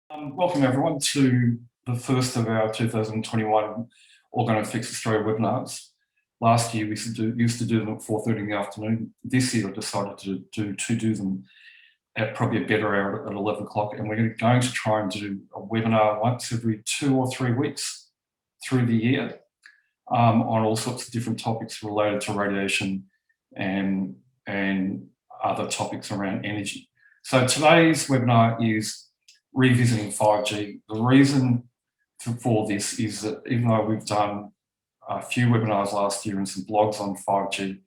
Welcome everyone to the first of our 2021 All Going to Fix Australia webinars. Last year we used to do them at 4:30 in the afternoon. This year I decided to do them at probably a better hour at 11 o'clock, and we're going to try and do a webinar once every 2 or 3 weeks through the year on all sorts of different topics related to radiation and other topics around energy. So today's webinar is revisiting 5G. The reason for this is that even though we've done a few webinars last year and some blogs on 5G,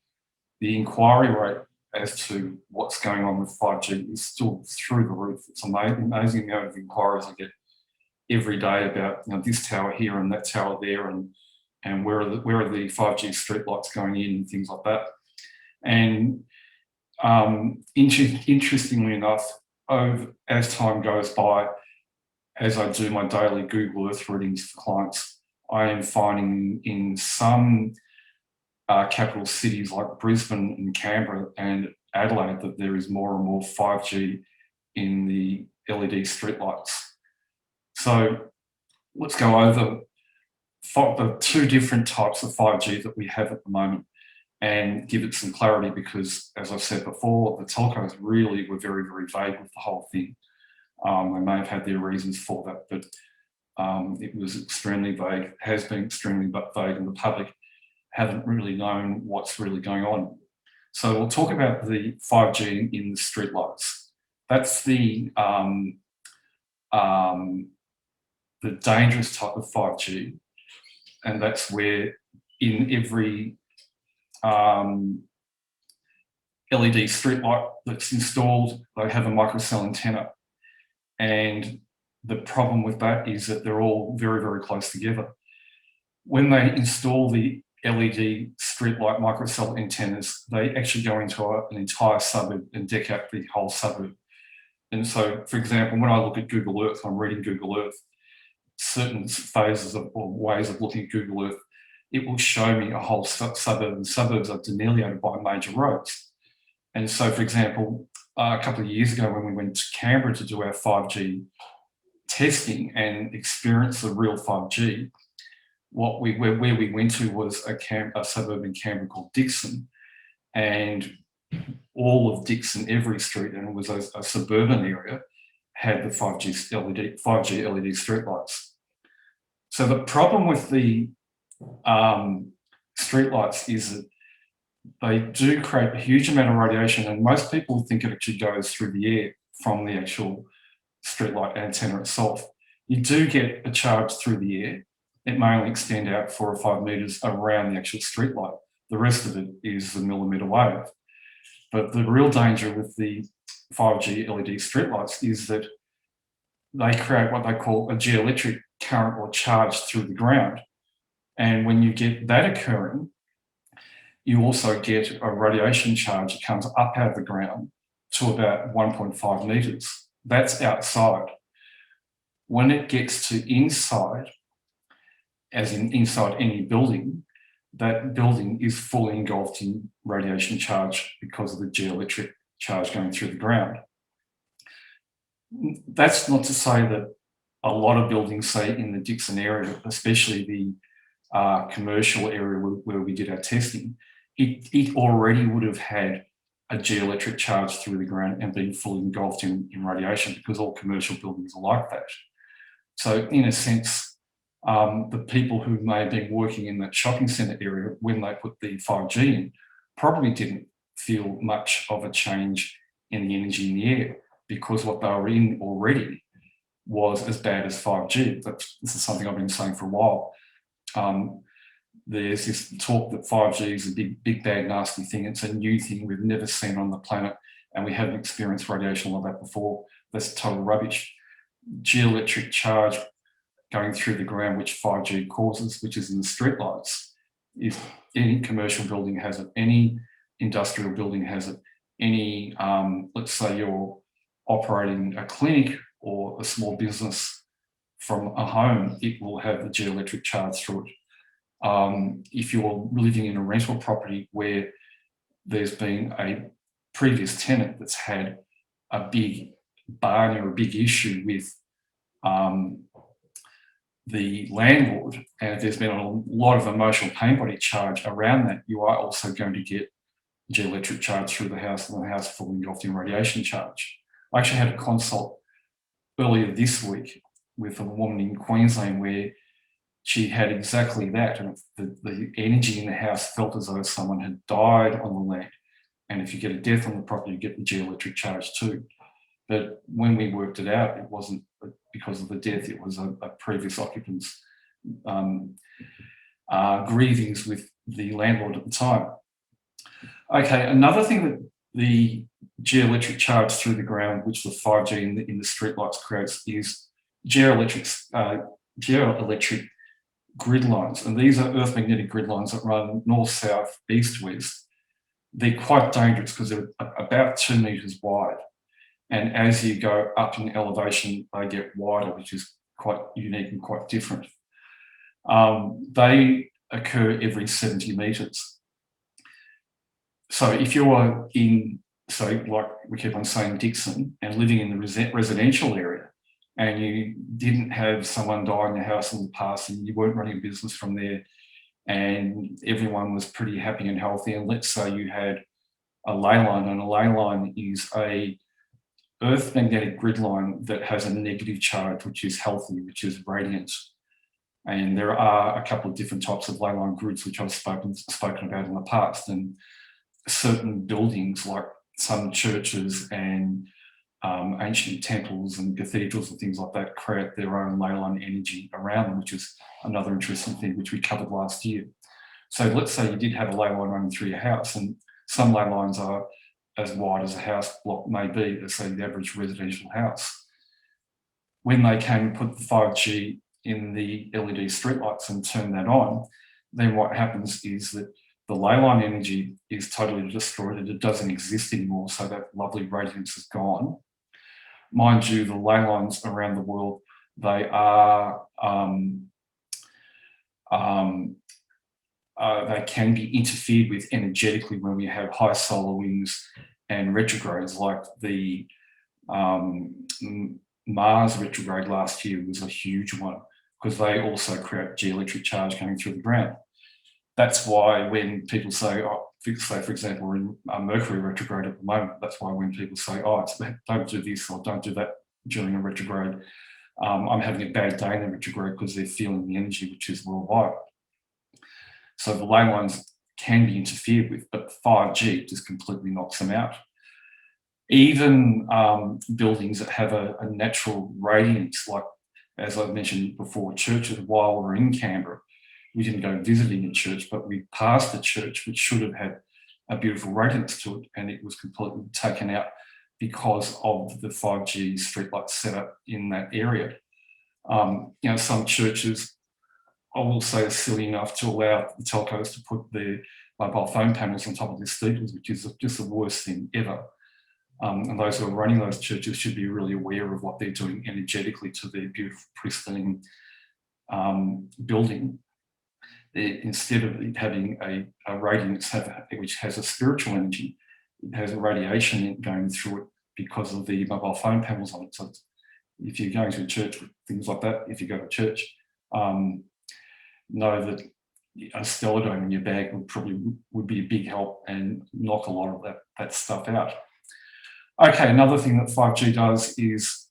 the inquiry rate as to what's going on with 5G is still through the roof. It's amazing the amount of inquiries I get every day about this tower here and that tower there, and where are the 5G streetlights going in and things like that. And interestingly enough, as time goes by, as I do my daily Google Earth readings for clients, I am finding in some capital cities like Brisbane and Canberra and Adelaide that there is more and more 5G in the LED streetlights. So let's go over the two different types of 5G that we have at the moment and give it some clarity, because, as I've said before, the telcos really were very, very vague with the whole thing. They may have had their reasons for that, but it was extremely vague, has been extremely vague, and the public haven't really known what's really going on. So we'll talk about the 5G in the streetlights. That's the dangerous type of 5G, and that's where in every LED streetlight that's installed, they have a microcell antenna. And the problem with that is that they're all very, very close together. When they install the LED streetlight microcell antennas, they actually go into an entire suburb and deck out the whole suburb. And so, for example, when I look at Google Earth, I'm reading Google Earth, certain phases or ways of looking at Google Earth, it will show me a whole suburb, and suburbs are delineated by major roads. And so, for example, a couple of years ago when we went to Canberra to do our 5G testing and experience the real 5G, where we went to was a suburb in Canberra called Dixon, and all of Dixon, every street, and it was a suburban area, had the 5G LED streetlights. So the problem with the streetlights is that they do create a huge amount of radiation, and most people think it actually goes through the air from the actual streetlight antenna itself. You do get a charge through the air. It may only extend out 4 or 5 meters around the actual streetlight. The rest of it is the millimeter wave. But the real danger with the 5G LED streetlights is that they create what they call a geoelectric current or charge through the ground. And when you get that occurring, you also get a radiation charge that comes up out of the ground to about 1.5 meters. That's outside. When it gets to inside, as in inside any building, that building is fully engulfed in radiation charge because of the geoelectric charge going through the ground. That's not to say that a lot of buildings, say in the Dixon area, especially the commercial area where we did our testing, it already would have had a geoelectric charge through the ground and been fully engulfed in radiation, because all commercial buildings are like that. So in a sense, the people who may have been working in that shopping centre area when they put the 5G in probably didn't feel much of a change in the energy in the air, because what they were in already was as bad as 5G. This is something I've been saying for a while. There's this talk that 5G is a big, bad, nasty thing. It's a new thing we've never seen on the planet, and we haven't experienced radiation like that before. That's total rubbish. Geoelectric charge going through the ground, which 5G causes, which is in the streetlights, if any commercial building has it, any industrial building has it, any, let's say you're operating a clinic or a small business from a home, it will have the geoelectric charge through it. If you're living in a rental property where there's been a previous tenant that's had a big bargain or a big issue with the landlord, and if there's been a lot of emotional pain body charge around that, you are also going to get geoelectric charge through the house, and the house falling off the radiation charge. I actually had a consult earlier this week with a woman in Queensland where she had exactly that, and the energy in the house felt as though someone had died on the land. And if you get a death on the property, you get the geoelectric charge too. But when we worked it out, it wasn't because of the death, it was a previous occupant's grievings with the landlord at the time. Okay, another thing that the geoelectric charge through the ground, which the 5G in the streetlights creates, is geoelectric grid lines. And these are earth magnetic grid lines that run north, south, east, west. They're quite dangerous because they're about 2 meters wide. And as you go up in elevation, they get wider, which is quite unique and quite different. They occur every 70 meters. So if you're in, so like we keep on saying Dixon, and living in the residential area, and you didn't have someone die in your house in the past, and you weren't running a business from there, and everyone was pretty happy and healthy, and let's say you had a ley line, and a ley line is a earth magnetic grid line that has a negative charge, which is healthy, which is radiant. And there are a couple of different types of ley line grids, which I've spoken about in the past, and certain buildings like some churches and ancient temples and cathedrals and things like that create their own ley line energy around them, which is another interesting thing which we covered last year. So let's say you did have a ley line running through your house, and some ley lines are as wide as a house block may be, let's say the average residential house. When they came and put the 5G in the LED streetlights and turned that on, then what happens is that the ley line energy is totally destroyed and it doesn't exist anymore, so that lovely radiance is gone. Mind you, the ley lines around the world, they are they can be interfered with energetically when we have high solar winds and retrogrades, like the Mars retrograde last year was a huge one, because they also create geoelectric charge coming through the ground. That's why when people say, say for example, we're in Mercury retrograde at the moment, that's why when people say, don't do this or don't do that during a retrograde, I'm having a bad day in the retrograde, because they're feeling the energy which is worldwide. So the ley lines can be interfered with, but 5G just completely knocks them out. Even buildings that have a natural radiance, like, as I've mentioned before, churches. While we're in Canberra, we didn't go visiting a church, but we passed a church which should have had a beautiful radiance to it, and it was completely taken out because of the 5G streetlights set up in that area. Some churches, I will say, are silly enough to allow the telcos to put their mobile phone panels on top of their steeples, which is just the worst thing ever. And those who are running those churches should be really aware of what they're doing energetically to their beautiful, pristine building. Instead of it having a radiance which has a spiritual energy, it has a radiation going through it because of the mobile phone panels on it. So if you're going to a church with things like that, if you go to church, know that a stellar dome in your bag would be a big help and knock a lot of that stuff out. Okay, another thing that 5G does is,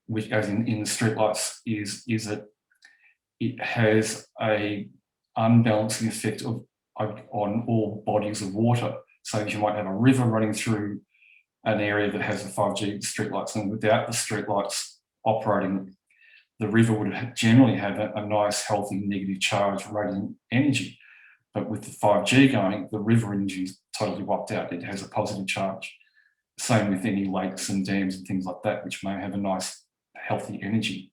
which as in the streetlights, is that it has a unbalancing effect on all bodies of water. So you might have a river running through an area that has the 5G streetlights, and without the streetlights operating, the river would generally have a nice, healthy, negative charge radiant energy. But with the 5G going, the river energy is totally wiped out. It has a positive charge. Same with any lakes and dams and things like that, which may have a nice, healthy energy.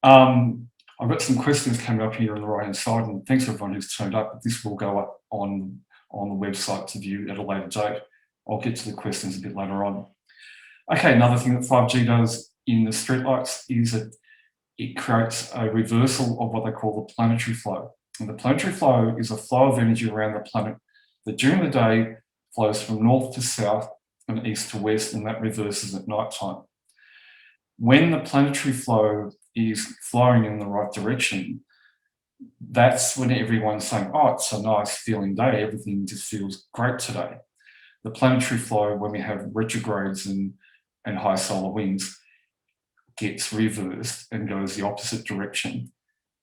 I've got some questions coming up here on the right-hand side, and thanks for everyone who's turned up, but this will go up on the website to view at a later date. I'll get to the questions a bit later on. Okay, another thing that 5G does in the streetlights is that it creates a reversal of what they call the planetary flow. And the planetary flow is a flow of energy around the planet that during the day flows from north to south and east to west, and that reverses at night time. When the planetary flow is flowing in the right direction, that's when everyone's saying, oh, it's a nice feeling day, everything just feels great today. The planetary flow, when we have retrogrades and high solar winds, gets reversed and goes the opposite direction.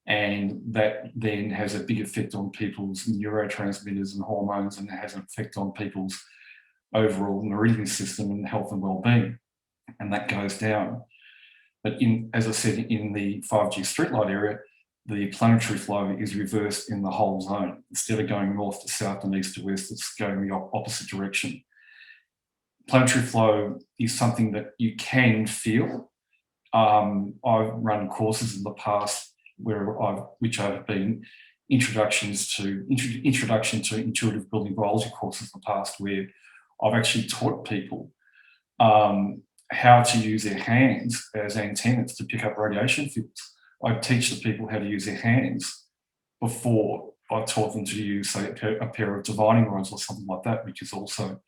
And that then has a big effect on people's neurotransmitters and hormones, and it has an effect on people's overall meridian system and health and well-being. And that goes down. But as I said, in the 5G streetlight area, the planetary flow is reversed in the whole zone. Instead of going north to south and east to west, it's going the opposite direction. Planetary flow is something that you can feel. I've run courses in the past which have been introduction to intuitive building biology courses in the past, where I've actually taught people how to use their hands as antennas to pick up radiation fields. I teach the people how to use their hands before I taught them to use, say, a pair of divining rods or something like that, which is also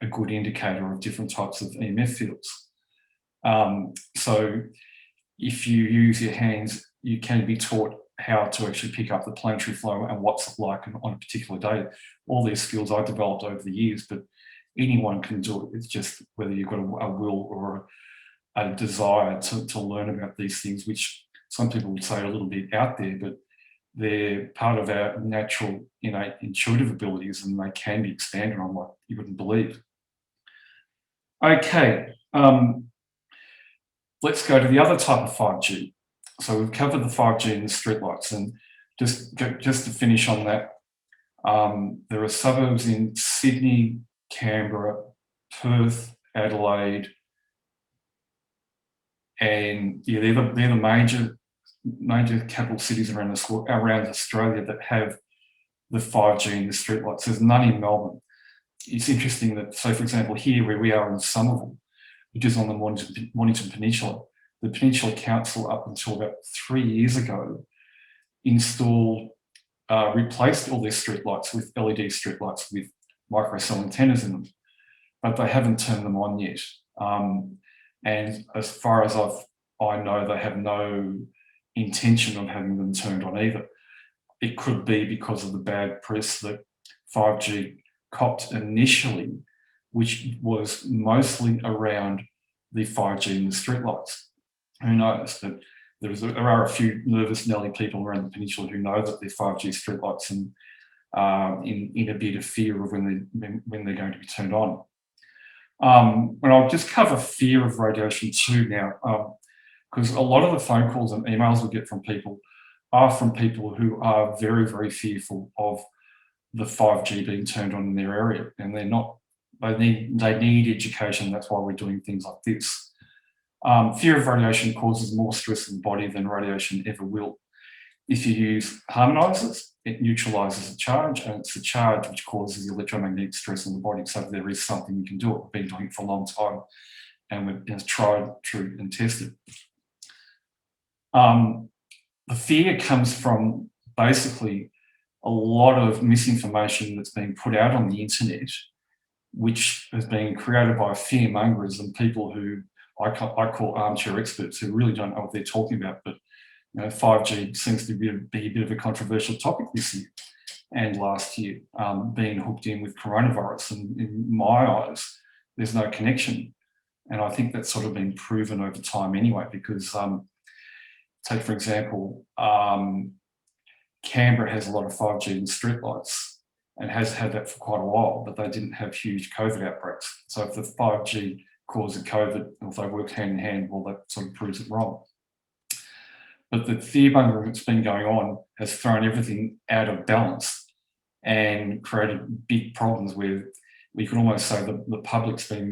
a good indicator of different types of EMF fields. So if you use your hands, you can be taught how to actually pick up the planetary flow and what's it like on a particular day. All these skills I developed over the years, but anyone can do it. It's just whether you've got a will or a desire to learn about these things, which some people would say are a little bit out there, but they're part of our natural, innate, intuitive abilities, and they can be expanded on like you wouldn't believe. Okay, let's go to the other type of 5G. So we've covered the 5G and the streetlights, and just to finish on that, there are suburbs in Sydney, Canberra, Perth, Adelaide, and yeah, they're the major capital cities around Australia that have the 5G and the streetlights. There's none in Melbourne. It's interesting that, so for example, here where we are in Somerville, which is on the Mornington Peninsula, the Peninsula Council up until about 3 years ago replaced all their streetlights with LED streetlights with microcell antennas in them, but they haven't turned them on yet. And as far as I know, they have no intention of having them turned on either. It could be because of the bad press that 5G copped initially, which was mostly around the 5G and the streetlights. Who knows? But there are a few nervous Nelly people around the peninsula who know that they're 5G streetlights and in a bit of fear of when they're going to be turned on. And I'll just cover fear of radiation too now, because a lot of the phone calls and emails we get from people are from people who are very, very fearful of the 5G being turned on in their area, and they need education. That's why we're doing things like this. Fear of radiation causes more stress in the body than radiation ever will. If you use harmonizers, it neutralizes the charge, and it's the charge which causes the electromagnetic stress in the body. So there is something you can do. We've been doing it for a long time, and we've tried, true, and tested. The fear comes from basically a lot of misinformation that's being put out on the internet, which has been created by fearmongers and people who I call armchair experts who really don't know what they're talking about. But 5G seems to be a bit of a controversial topic this year and last year, being hooked in with coronavirus. And in my eyes, there's no connection. And I think that's sort of been proven over time anyway, because take, for example, Canberra has a lot of 5G and streetlights and has had that for quite a while, but they didn't have huge COVID outbreaks. So if the 5G caused COVID, or if they work hand in hand, well, that sort of proves it wrong. But the fear-mongering that's been going on has thrown everything out of balance and created big problems where we could almost say that the public's been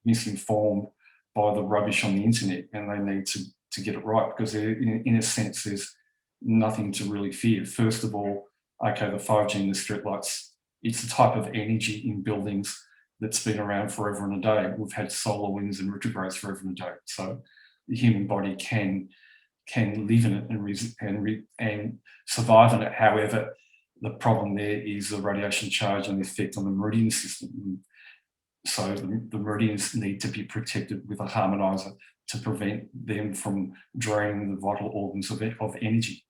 misinformed by the rubbish on the internet, and they need to get it right, because in a sense there's nothing to really fear. First of all, okay, the 5G and the streetlights, it's the type of energy in buildings that's been around forever and a day. We've had solar winds and retrogrades forever and a day. So the human body can live in it and survive in it. However, the problem there is the radiation charge and the effect on the meridian system. so the meridians need to be protected with a harmonizer to prevent them from draining the vital organs of energy.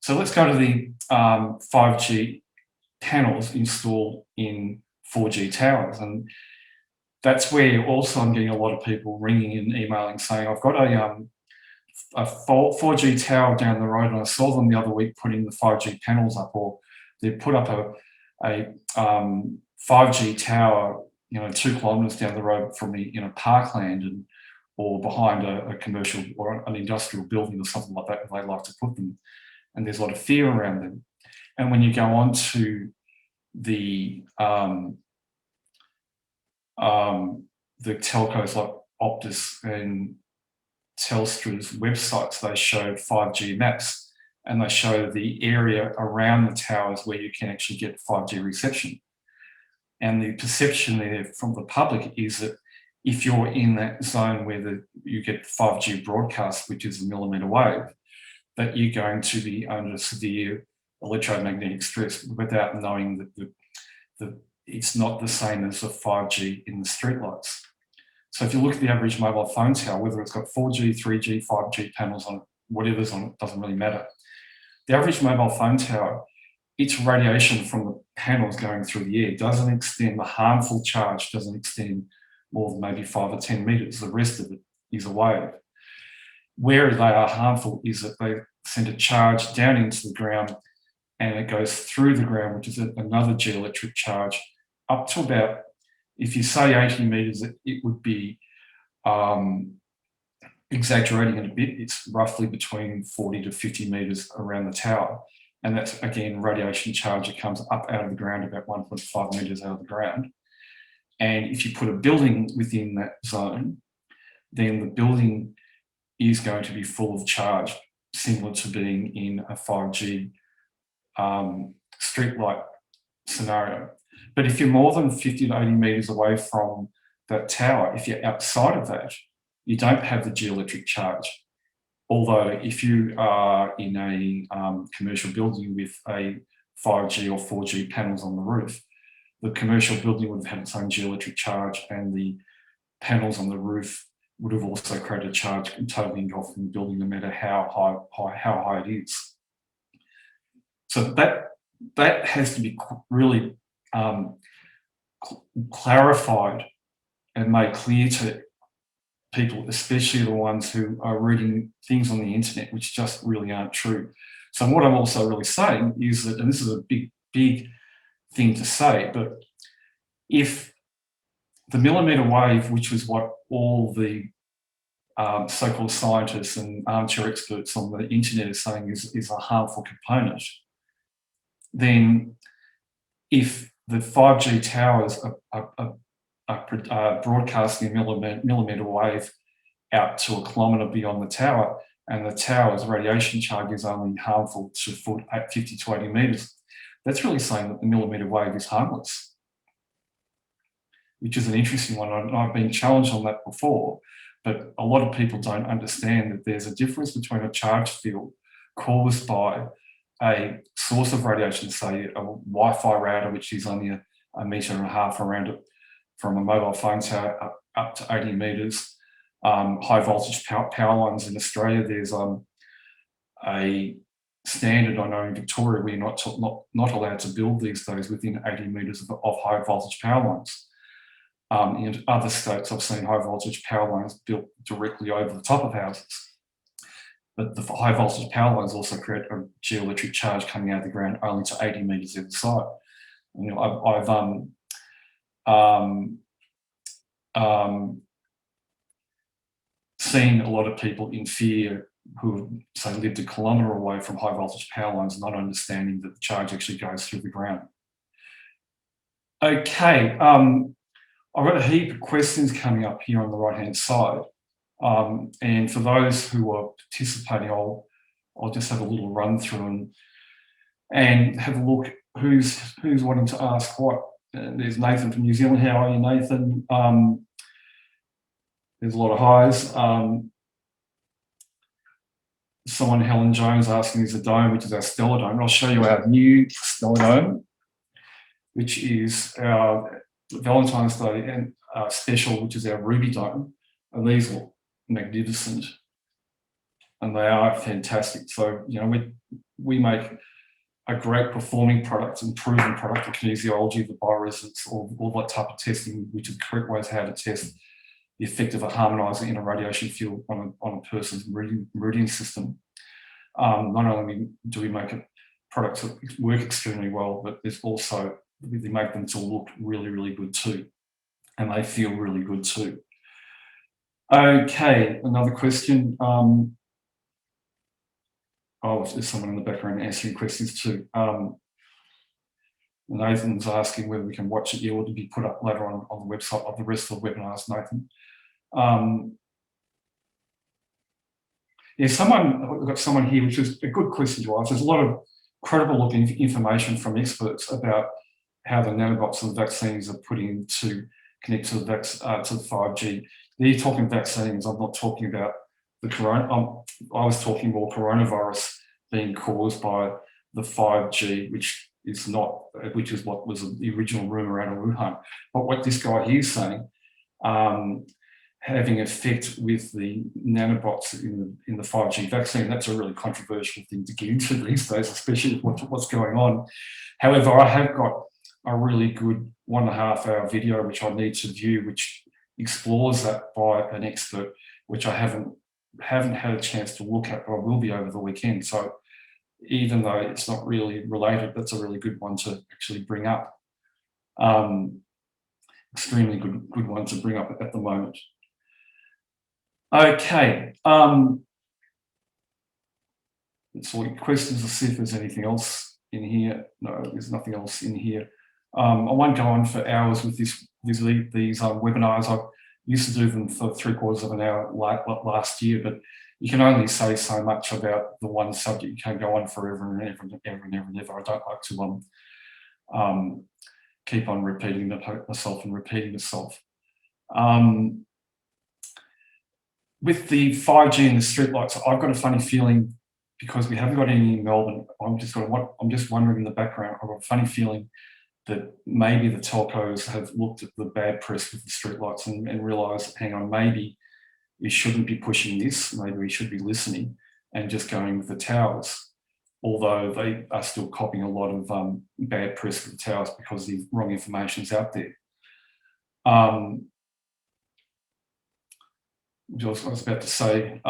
So let's go to the 5G panels installed in 4G towers. And that's where also I'm getting a lot of people ringing and emailing saying, I've got a 4G tower down the road, and I saw them the other week putting the 5G panels up, or they put up a 5G tower, 2 kilometres down the road from me in a parkland, or behind a commercial or an industrial building or something like that, and they like to put them. And there's a lot of fear around them. And when you go on to the telcos like Optus and Telstra's websites, they show 5G maps, and they show the area around the towers where you can actually get 5G reception. And the perception there from the public is that if you're in that zone where you get 5G broadcast, which is a millimetre wave, that you're going to be under severe electromagnetic stress without knowing that it's not the same as the 5G in the streetlights. So if you look at the average mobile phone tower, whether it's got 4G, 3G, 5G panels on it, whatever's on it, doesn't really matter. The average mobile phone tower, its radiation from the panels going through the air doesn't extend, the harmful charge doesn't extend more than maybe 5 or 10 metres. The rest of it is a wave. Where they are harmful is that they send a charge down into the ground, and it goes through the ground, which is another geoelectric charge, up to about, if you say 80 metres, it would be exaggerating it a bit. It's roughly between 40 to 50 metres around the tower. And that's, again, radiation charge that comes up out of the ground, about 1.5 metres out of the ground. And if you put a building within that zone, then the building is going to be full of charge, similar to being in a 5G streetlight scenario. But if you're more than 50 to 80 metres away from that tower, if you're outside of that, you don't have the geoelectric charge. Although if you are in a commercial building with a 5G or 4G panels on the roof, the commercial building would have had its own geoelectric charge, and the panels on the roof would have also created a charge totally engulfing the building, no matter how high it is. So that has to be really clarified and made clear to people, especially the ones who are reading things on the internet which just really aren't true. So what I'm also really saying is that, and this is a big thing to say, but if the millimetre wave, which was what all the so-called scientists and armchair experts on the internet are saying is a harmful component, then if the 5G towers are broadcasting a millimetre wave out to a kilometre beyond the tower, and the tower's radiation charge is only harmful to 50 to 80 metres, that's really saying that the millimetre wave is harmless, which is an interesting one. I've been challenged on that before, but a lot of people don't understand that there's a difference between a charge field caused by a source of radiation, say a Wi-Fi router, which is only a metre and a half around it, from a mobile phone tower up to 80 metres. High voltage power lines in Australia, there's a standard, I know in Victoria, we're not allowed to build these days within 80 metres of high voltage power lines. In other states, I've seen high voltage power lines built directly over the top of houses. But the high voltage power lines also create a geoelectric charge coming out of the ground only to 80 metres either side. I've seen a lot of people in fear who have, say, lived a kilometre away from high voltage power lines, not understanding that the charge actually goes through the ground. Okay, I've got a heap of questions coming up here on the right-hand side. And for those who are participating, I'll just have a little run through and have a look who's wanting to ask what. There's Nathan from New Zealand. How are you, Nathan? There's a lot of highs. Someone, Helen Jones, asking is the dome, which is our stellar dome. I'll show you our new stellar dome, which is our Valentine's Day and special, which is our Ruby Dome, and these look magnificent, and they are fantastic. So, you know, we make a great performing product and proven product, the kinesiology, the bioresonance, all that type of testing, which is the correct ways how to test the effect of a harmonizer in a radiation field on a person's meridian system. Not only do we make products that work extremely well, but there's also, we make them to look really, really good too. And they feel really good too. Okay, another question. Oh, there's someone in the background answering questions too. Nathan's asking whether we can watch it. Yeah, or to be put up later on the website of the rest of the webinars, Nathan. Yeah, we've got someone here, which is a good question to ask. There's a lot of credible looking information from experts about how the nanobots and the vaccines are put in to connect to the 5G. You're talking vaccines. I'm not talking about the corona. I was talking more coronavirus being caused by the 5G, which is what was the original rumor out of Wuhan. But what this guy here is saying, having effect with the nanobots in the 5G vaccine, that's a really controversial thing to get into these days, especially with what's going on. However, I have got a really good 1.5 hour video, which I need to view, which explores that by an expert, which I haven't had a chance to look at, but I will be over the weekend. So even though it's not really related, that's a really good one to actually bring up. Extremely good one to bring up at the moment. Okay. Let's look at questions to see if there's anything else in here. No, there's nothing else in here. I won't go on for hours with these webinars. I used to do them for 3/4 of an hour last year, but you can only say so much about the one subject. You can't go on forever and ever and ever and ever and ever. I don't like to keep on repeating myself and repeating myself. With the 5G and the streetlights, I've got a funny feeling, because we haven't got any in Melbourne. I'm just wondering in the background. I've got a funny feeling that maybe the telcos have looked at the bad press with the streetlights and realised, hang on, maybe we shouldn't be pushing this. Maybe we should be listening and just going with the towers. Although they are still copying a lot of bad press with the towers because the wrong information is out there. I was about to say,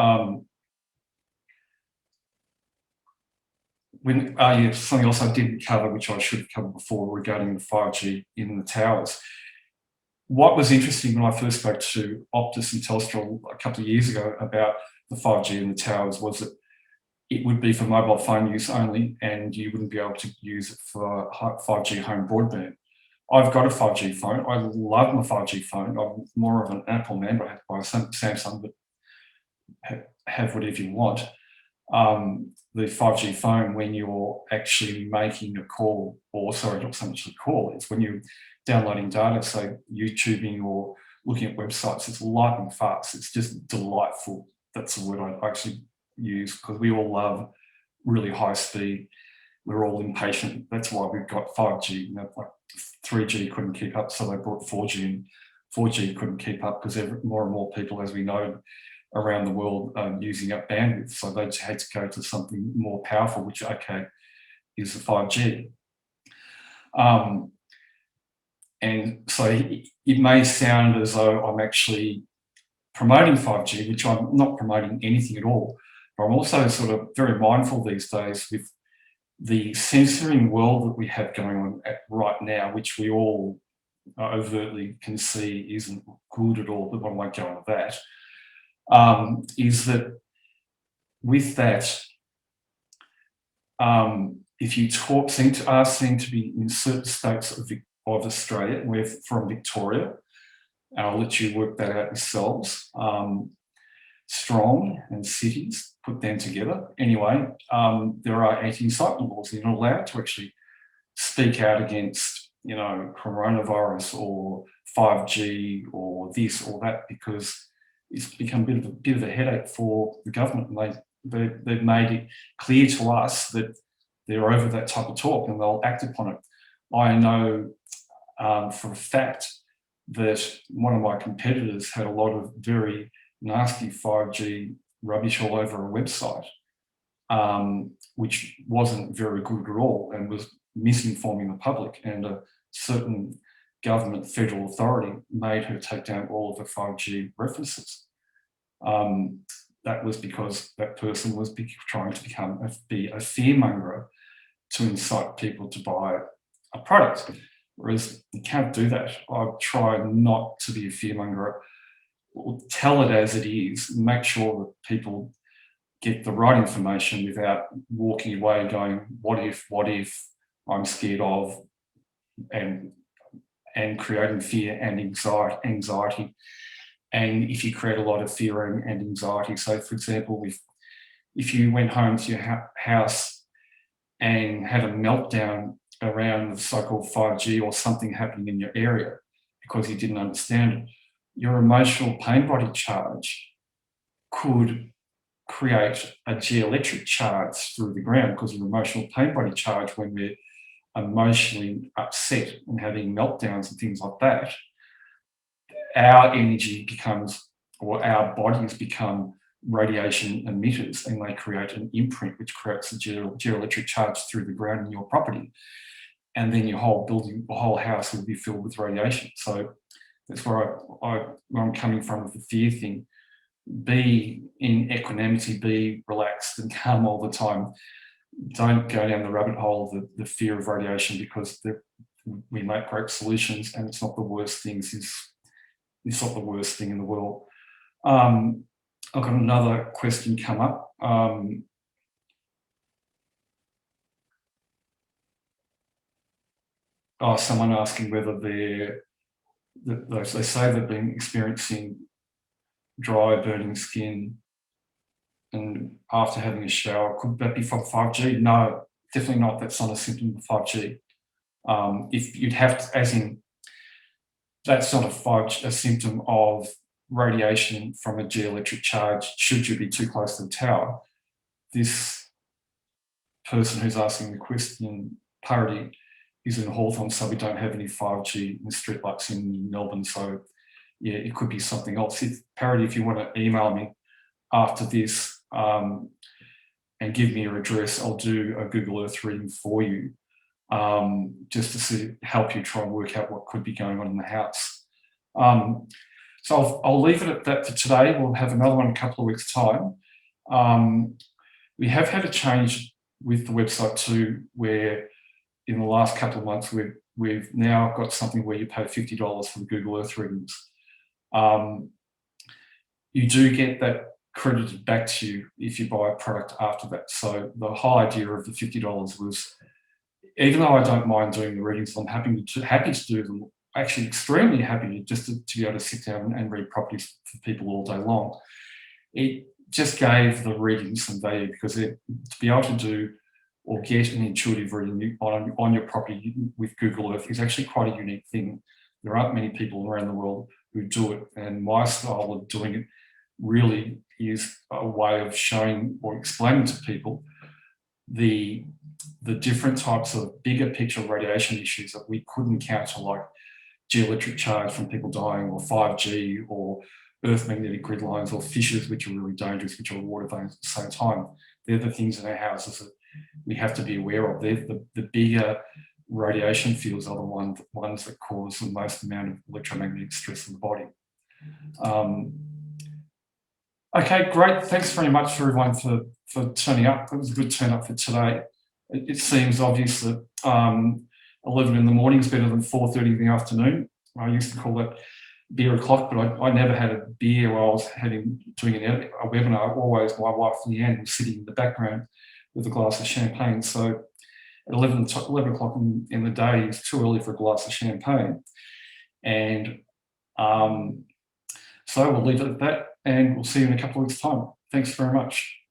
something else I didn't cover, which I should have covered before, regarding the 5G in the towers. What was interesting when I first spoke to Optus and Telstra a couple of years ago about the 5G in the towers was that it would be for mobile phone use only, and you wouldn't be able to use it for 5G home broadband. I've got a 5G phone. I love my 5G phone. I'm more of an Apple man, but I have to buy a Samsung, but have whatever you want. The 5G phone, when you're actually making a call, or sorry, not so much a call, it's when you're downloading data, say YouTubing or looking at websites, it's lightning fast. It's just delightful. That's the word I actually use, because we all love really high speed. We're all impatient. That's why we've got 5G. You know, like 3G couldn't keep up, so they brought 4G, and 4G couldn't keep up because more and more people, as we know, around the world using up bandwidth. So they just had to go to something more powerful, which, okay, is the 5G. And so it may sound as though I'm actually promoting 5G, which I'm not promoting anything at all. But I'm also sort of very mindful these days with the censoring world that we have going on right now, which we all overtly can see isn't good at all, but I won't go into that. Is that with that, if you seem to be in certain states of Australia, we're from Victoria, and I'll let you work that out yourselves. Strong and cities, put them together. Anyway, there are anti-incitement laws. You're not allowed to actually speak out against, you know, coronavirus or 5G or this or that, because it's become a bit of a headache for the government, and they've made it clear to us that they're over that type of talk and they'll act upon it. I know for a fact that one of my competitors had a lot of very nasty 5G rubbish all over a website, which wasn't very good at all and was misinforming the public. And a certain government federal authority made her take down all of the 5G references. That was because that person was trying to be a fearmonger to incite people to buy a product, whereas you can't do that. I try not to be a fearmonger. Tell it as it is. Make sure that people get the right information without walking away going, what if I'm scared of, and creating fear and anxiety. And if you create a lot of fear and anxiety, so for example, if you went home to your house and had a meltdown around the so-called 5G or something happening in your area because you didn't understand it, your emotional pain body charge could create a geoelectric charge through the ground, because your emotional pain body charge, when we're emotionally upset and having meltdowns and things like that, our energy becomes, or our bodies become, radiation emitters, and they create an imprint which creates a geoelectric charge through the ground in your property. And then your whole building, the whole house will be filled with radiation. So that's where I'm coming from with the fear thing. Be in equanimity, be relaxed and calm all the time. Don't go down the rabbit hole of the fear of radiation, because we make great solutions and it's not the worst things. It's not the worst thing in the world. I've got another question come up. Someone asking whether they say they've been experiencing dry, burning skin, and after having a shower, could that be from 5G? No, definitely not. That's not a symptom of 5G. If you'd have to, as in, that's not a symptom of radiation from a geoelectric charge should you be too close to the tower. This person who's asking the question, Parody, is in Hawthorne, so we don't have any 5G in streetlights in Melbourne. So yeah, it could be something else. Parody, if you want to email me after this and give me your address, I'll do a Google Earth reading for you, just to help you try and work out what could be going on in the house. So I'll leave it at that for today. We'll have another one in a couple of weeks' time. We have had a change with the website too, where in the last couple of months we've now got something where you pay $50 for the Google Earth readings. You do get that credited back to you if you buy a product after that. So the whole idea of the $50 was, even though I don't mind doing the readings, I'm happy to do them. Actually, extremely happy just to be able to sit down and read properties for people all day long. It just gave the reading some value, because to be able to do or get an intuitive reading on your property with Google Earth is actually quite a unique thing. There aren't many people around the world who do it, and my style of doing it really is a way of showing or explaining to people the different types of bigger picture radiation issues that we could encounter, like geoelectric charge from people dying, or 5G, or earth magnetic grid lines, or fissures, which are really dangerous, which are water veins at the same time. They're the things in our houses that we have to be aware of. They're the bigger radiation fields are the ones that cause the most amount of electromagnetic stress in the body. Okay, great. Thanks very much for everyone for turning up. It was a good turn up for today. It seems obvious that 11 in the morning is better than 4:30 in the afternoon. I used to call that beer o'clock, but I never had a beer while I was doing a webinar. Always my wife Leanne was sitting in the background with a glass of champagne. So at 11 o'clock in the day is too early for a glass of champagne. And so we'll leave it at that, and we'll see you in a couple of weeks' time. Thanks very much.